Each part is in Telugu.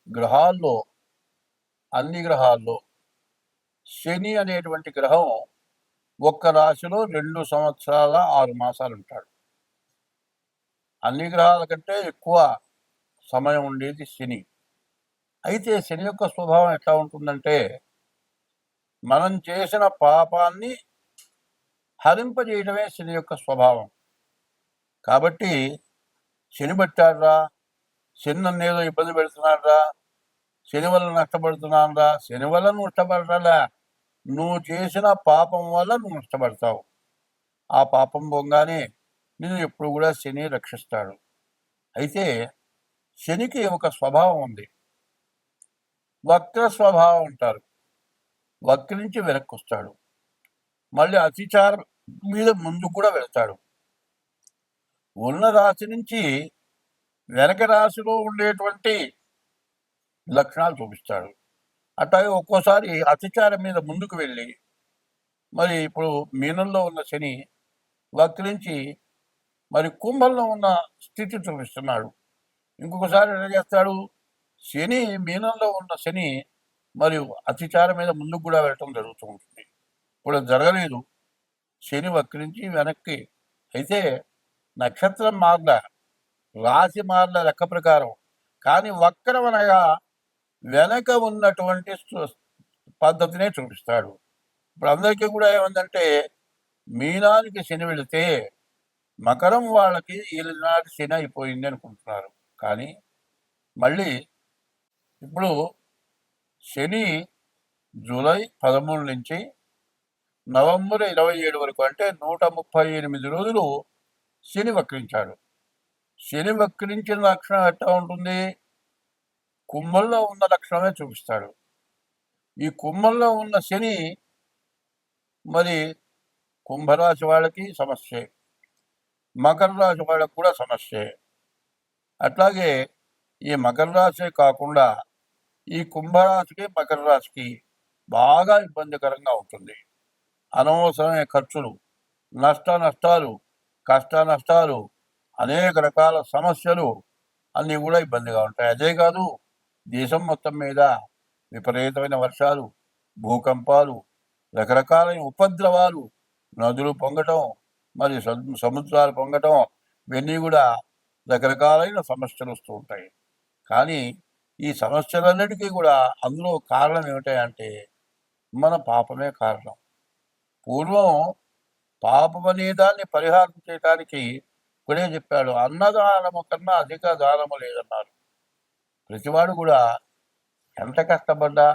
గ్రహాల్లో అన్ని గ్రహాల్లో శని అనేటువంటి గ్రహం ఒక్క రాశిలో 2 సంవత్సరాల 6 మాసాలు ఉంటాడు. అన్ని గ్రహాల కంటే ఎక్కువ సమయం ఉండేది శని. అయితే శని యొక్క స్వభావం ఎట్లా ఉంటుందంటే, మనం చేసిన పాపాన్ని హరింపజేయడమే శని యొక్క స్వభావం. కాబట్టి శని పట్టాడురా, శని నన్నేదో ఇబ్బంది పెడుతున్నాడురా, శని వల్ల నష్టపడుతున్నానురా, శని వల్ల నువ్వు నష్టపడరా, నువ్వు చేసిన పాపం వల్ల నువ్వు నష్టపడతావు. ఆ పాపం పోగానే నిన్ను ఎప్పుడు కూడా శని రక్షిస్తాడు. అయితే శనికి ఒక స్వభావం ఉంది, వక్ర స్వభావం అంటారు. వక్రించి వెనక్కి వస్తాడు, మళ్ళీ అతిచారం మీద ముందు కూడా వెళ్తాడు. ఉన్న రాశి నుంచి వెనక రాశిలో ఉండేటువంటి లక్షణాలు చూపిస్తాడు. అట్లాగే ఒక్కోసారి అతిచారం మీద ముందుకు వెళ్ళి, మరి ఇప్పుడు మీనంలో ఉన్న శని వక్రించి మరి కుంభంలో ఉన్న స్థితి చూపిస్తున్నాడు. ఇంకొకసారి ఏం చేస్తాడు, శని మీనంలో ఉన్న శని మరియు అతిచారం మీద ముందుకు కూడా వెళ్ళటం జరుగుతూ ఉంటుంది. ఇప్పుడు జరగలేదు, శని వక్రించి వెనక్కి. అయితే నక్షత్రం మారల, రాశి మారల లెక్క ప్రకారం, కానీ వక్రం అనగా వెనక ఉన్నటువంటి పద్ధతినే చూపిస్తాడు. ఇప్పుడు అందరికీ కూడా ఏమందంటే, మీనానికి శని వెళితే మకరం వాళ్ళకి ఈనాటి శని అయిపోయింది అనుకుంటున్నారు. కానీ మళ్ళీ ఇప్పుడు శని జూలై 13 నుంచి నవంబర్ 27 వరకు, అంటే 138 రోజులు శని వక్రించాడు. శని వక్రించిన లక్షణం ఎట్లా ఉంటుంది, కుంభంలో ఉన్న లక్షణమే చూపిస్తాడు. ఈ కుంభంలో ఉన్న శని మరి కుంభరాశి వాళ్ళకి సమస్యే, మకర రాశి వాళ్ళకి కూడా సమస్యే. అట్లాగే ఈ మకర రాశి కాకుండా ఈ కుంభరాశికి మకర రాశికి బాగా ఇబ్బందికరంగా ఉంటుంది. అనవసరమైన ఖర్చులు, నష్టాలు, కష్ట నష్టాలు, అనేక రకాల సమస్యలు అన్నీ కూడా ఇబ్బందిగా ఉంటాయి. అదే కాదు, దేశం మొత్తం మీద విపరీతమైన వర్షాలు, భూకంపాలు, రకరకాలైన ఉపద్రవాలు, నదులు పొంగటం, మరి సముద్రాలు పొంగటం, ఇవన్నీ కూడా రకరకాలైన సమస్యలు వస్తూ ఉంటాయి. కానీ ఈ సమస్యలన్నిటికీ కూడా అందులో కారణం ఏమిటంటే మన పాపమే కారణం. పూర్వం పాపం అనే దాన్ని పరిహారం చేయడానికి ఇప్పుడే చెప్పాడు, అన్నదానము కన్నా అధిక దానము లేదన్నారు. ప్రతివాడు కూడా ఎంత కష్టపడ్డా,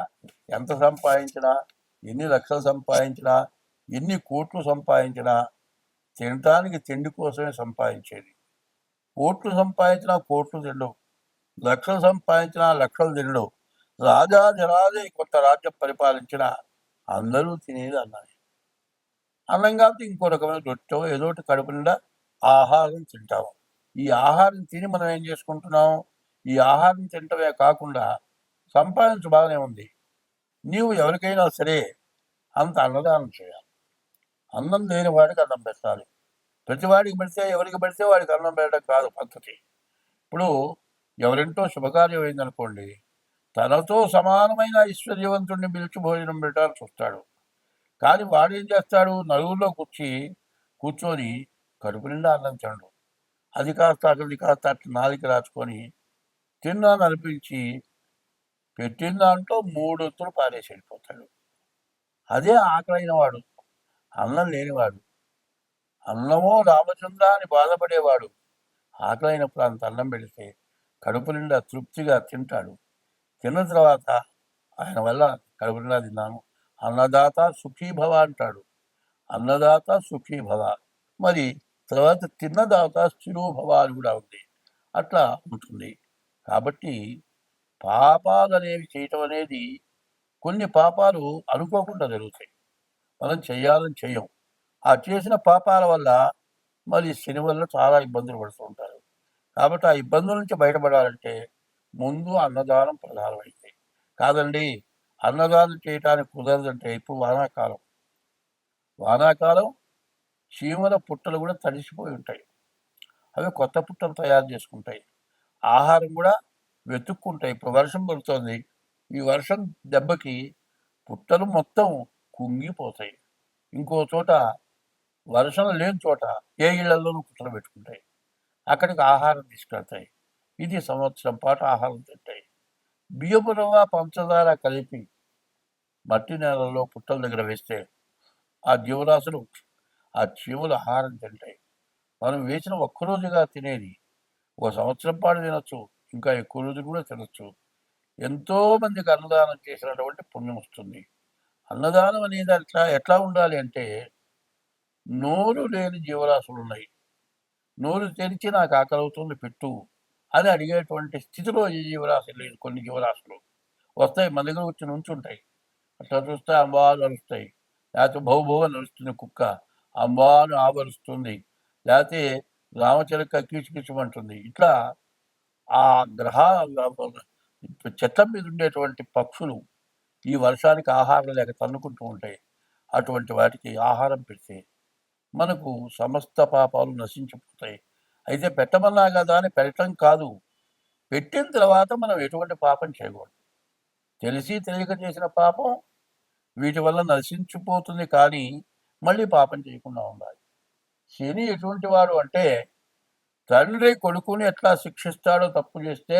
ఎంత సంపాదించినా, ఎన్ని లక్షలు సంపాదించినా, ఎన్ని కోట్లు సంపాదించినా తినటానికి తిండి కోసమే సంపాదించేది. కోట్లు సంపాదించినా కోట్లు తినడు, లక్షలు సంపాదించినా లక్షలు తినడు. రాజాధిరాజే కొత్త రాజ్యం పరిపాలించిన అందరూ తినేది అన్నది. అన్నం కాబట్టి ఇంకో రకమైన రొట్టె ఏదోటి కడుపు నిండా ఆహారం తింటాము. ఈ ఆహారం తిని మనం ఏం చేసుకుంటున్నాం, ఈ ఆహారం తింటమే కాకుండా సంపాదించు బాగానే ఉంది. నీవు ఎవరికైనా సరే అంత అన్నదానం చేయాలి. అన్నం లేని వాడికి అన్నం పెట్టాలి. ప్రతివాడికి పెడితే, ఎవరికి పెడితే వాడికి అన్నం పెట్టడం కాదు పద్ధతి. ఇప్పుడు ఎవరింటో శుభకార్యం అయిందనుకోండి, తనతో సమానమైన ఐశ్వర్యవంతుడిని పిలిచి భోజనం పెట్టాలని చూస్తాడు. కానీ వాడు ఏం చేస్తాడు, నలుగురిలో కూర్చొని కడుపు నిండా అన్నం తినడు. అది కాస్త అది కాస్త అట్లా నాలిక రాచుకొని తిన్నాను అనిపించి పెట్టిన దాంట్లో 3 వంతులు పారేసి వెళ్ళిపోతాడు. అదే ఆకలైన వాడు, అన్నం లేనివాడు, అన్నమో రామచంద్ర అని బాధపడేవాడు ఆకలైనప్పుడు అంత అన్నం పెడితే కడుపు నిండా తృప్తిగా తింటాడు. తిన్న తర్వాత ఆయన వల్ల కడుపు నిండా తిన్నాను, అన్నదాత సుఖీభవ అంటాడు. అన్నదాత సుఖీభవ, మరి తర్వాత తిన్నదాత స్థిరోభవ అని కూడా ఉంది. అట్లా ఉంటుంది. కాబట్టి పాపాలు అనేవి చేయటం అనేది, కొన్ని పాపాలు అనుకోకుండా జరుగుతాయి, మనం చేయాలని చెయ్యం. ఆ చేసిన పాపాల వల్ల మరి శని వల్ల చాలా ఇబ్బందులు పడుతూ ఉంటారు. కాబట్టి ఆ ఇబ్బందుల నుంచి బయటపడాలంటే ముందు అన్నదానం ప్రధానమైంది. కాదండి, అన్నదానం చేయటానికి కుదరదంటే ఇప్పుడు వానాకాలం చీమల పుట్టలు కూడా తడిసిపోయి ఉంటాయి. అవి కొత్త పుట్టలు తయారు చేసుకుంటాయి. ఆహారం కూడా వెతుక్కుంటాయి. ఇప్పుడు వర్షం పడుతోంది. ఈ వర్షం దెబ్బకి పుట్టలు మొత్తం కుంగిపోతాయి. ఇంకో చోట వర్షం లేని చోట ఏ ఇళ్లలోనూ పుట్టలు పెట్టుకుంటాయి. అక్కడికి ఆహారం తీసుకెళ్తాయి. ఇది సంవత్సరం పాటు ఆహారం తింటాయి. బియ్యపు రవ్వ, పంచదార కలిపి మట్టి నేలలో పుట్టల దగ్గర వేస్తే ఆ జీవరాశులు, ఆ చీమలు ఆహారం తింటాయి. మనం వేసిన ఒక్కరోజుగా తినేది ఒక సంవత్సరం పాటు తినొచ్చు. ఇంకా ఎక్కువ రోజులు కూడా తినొచ్చు. ఎంతో మందికి అన్నదానం చేసినటువంటి పుణ్యం వస్తుంది. అన్నదానం అనేది ఎట్లా ఉండాలి అంటే, నోరు లేని జీవరాశులు ఉన్నాయి. నోరు తెరిచి నాకు ఆకలి అవుతుంది పెట్టు అని అడిగేటువంటి స్థితిలో ఈ జీవరాశులు లేదు. కొన్ని జీవరాశులు వస్తాయి, మన దగ్గర వచ్చి నుంచుంటాయి. అట్లా చూస్తే అంబాలు అరుస్తాయి. లేకపోతే భౌభౌ అని అరుస్తుంది కుక్క, అంబాను ఆవరుస్తుంది. లేకపోతే రామచిలక కీచుకిచుమంటుంది. ఇట్లా ఆ గ్రహ చెట్ల మీద ఉండేటువంటి పక్షులు ఈ వర్షానికి ఆహారం లేక తన్నుకుంటూ ఉంటాయి. అటువంటి వాటికి ఆహారం పెడితే మనకు సమస్త పాపాలు నశించిపోతాయి. అయితే పెట్టమన్నా కదా అని పెట్టడం కాదు, పెట్టిన తర్వాత మనం ఎటువంటి పాపం చేయకూడదు. తెలిసి తెలియక చేసిన పాపం వీటి వల్ల నశించిపోతుంది, కానీ మళ్ళీ పాపం చేయకుండా ఉండాలి. శని ఎటువంటి వాడు అంటే, తండ్రి కొడుకుని ఎట్లా శిక్షిస్తాడో తప్పు చేస్తే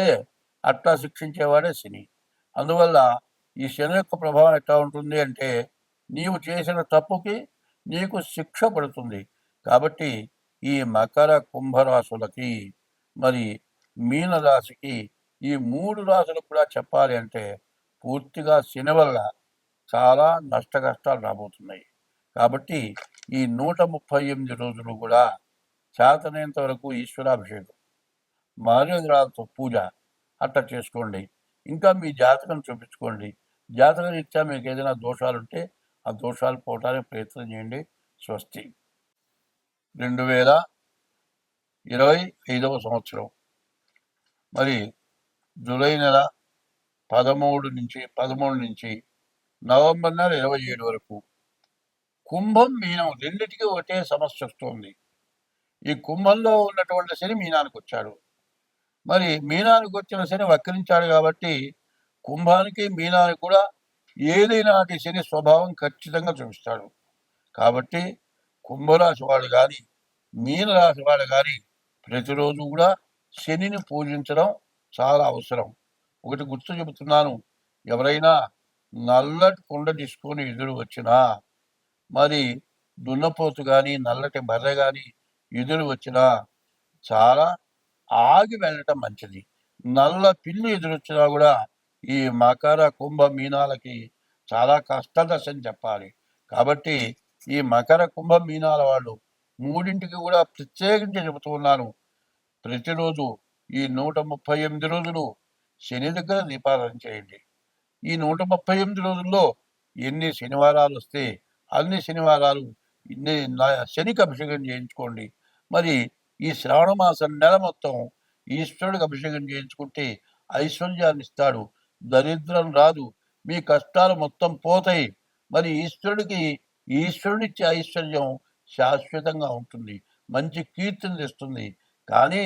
అట్లా శిక్షించేవాడే శని. అందువల్ల ఈ శని యొక్క ప్రభావం ఎట్లా ఉంటుంది అంటే, నీవు చేసిన తప్పుకి నీకు శిక్ష పడుతుంది. కాబట్టి ఈ మకర కుంభరాశులకి, మరి మీనరాశికి, ఈ 3 రాశులకు కూడా చెప్పాలి అంటే పూర్తిగా శని వల్ల చాలా నష్ట కష్టాలు రాబోతున్నాయి. కాబట్టి ఈ 138 రోజులు కూడా చేతనైనంత వరకు ఈశ్వరాభిషేకం, మారేంద్రాలతో పూజ అట్లా చేసుకోండి. ఇంకా మీ జాతకం చూపించుకోండి. జాతక రీత్యా మీకు ఏదైనా దోషాలుంటే ఆ దోషాలు పోవటానికి ప్రయత్నం చేయండి. స్వస్తి. 2025 సంవత్సరం మరి జూలై నెల 13 నుంచి నవంబర్ నెల 27 వరకు కుంభం, మీనం రెండిటికి ఒకటే సమస్య వస్తుంది. ఈ కుంభంలో ఉన్నటువంటి శని మీనానికి వచ్చాడు. మరి మీనానికి వచ్చిన శని వక్రించాడు కాబట్టి కుంభానికి మీనానికి కూడా ఏదైనా శని స్వభావం ఖచ్చితంగా చూపిస్తాడు. కాబట్టి కుంభరాశి వాడు కానీ మీనరాశి వాడు కానీ ప్రతిరోజు కూడా శనిని పూజించడం చాలా అవసరం. ఒకటి గుర్తు చెబుతున్నాను, ఎవరైనా నల్లటి కుండ తీసుకొని ఎదురు వచ్చినా, మరి దున్నపోతు కానీ నల్లటి బర్రె కానీ ఎదురు వచ్చినా చాలా ఆగి వెళ్ళటం మంచిది. నల్ల పిల్లి ఎదురొచ్చినా కూడా ఈ మకర కుంభ మీనాలకి చాలా కష్టదశని చెప్పాలి. కాబట్టి ఈ మకర కుంభ మీనాల వాళ్ళు మూడింటికి కూడా ప్రత్యేకించి చెబుతూ ఉన్నాను, ప్రతిరోజు ఈ 138 రోజులు శని దగ్గర దీపారాధన చేయండి. ఈ 138 రోజుల్లో ఎన్ని శనివారాలు వస్తే అన్ని శనివారాలు శనికి అభిషేకం చేయించుకోండి. మరి ఈ శ్రావణ మాసం నెల మొత్తం ఈశ్వరుడికి అభిషేకం చేయించుకుంటే ఐశ్వర్యాన్ని ఇస్తాడు, దరిద్రం రాదు, మీ కష్టాలు మొత్తం పోతాయి. మరి ఈశ్వరుడిచ్చే ఐశ్వర్యం శాశ్వతంగా ఉంటుంది, మంచి కీర్తిని తెస్తుంది. కానీ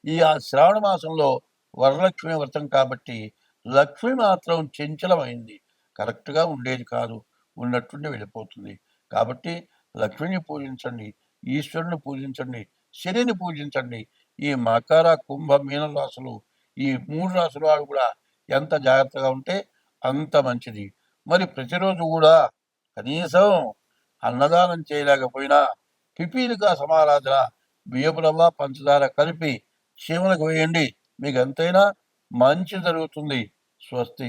ఈ శ్రావణ మాసంలో వరలక్ష్మి వ్రతం కాబట్టి లక్ష్మి మాత్రం చంచలమైంది, కరెక్ట్గా ఉండేది కాదు, ఉన్నట్టుండి వెళ్ళిపోతుంది. కాబట్టి లక్ష్మిని పూజించండి, ఈశ్వరుని పూజించండి, శనిని పూజించండి. ఈ మకర కుంభ మీన రాశులు, ఈ 3 రాశుల వాడు కూడా ఎంత జాగ్రత్తగా ఉంటే అంత మంచిది. మరి ప్రతిరోజు కూడా కనీసం అన్నదానం చేయలేకపోయినా పిపీలికా సమారాధన, బియ్యపు రవ్వ, పంచదార కలిపి చీమలకు వేయండి, మీకు ఎంతైనా మంచి జరుగుతుంది. స్వస్తి.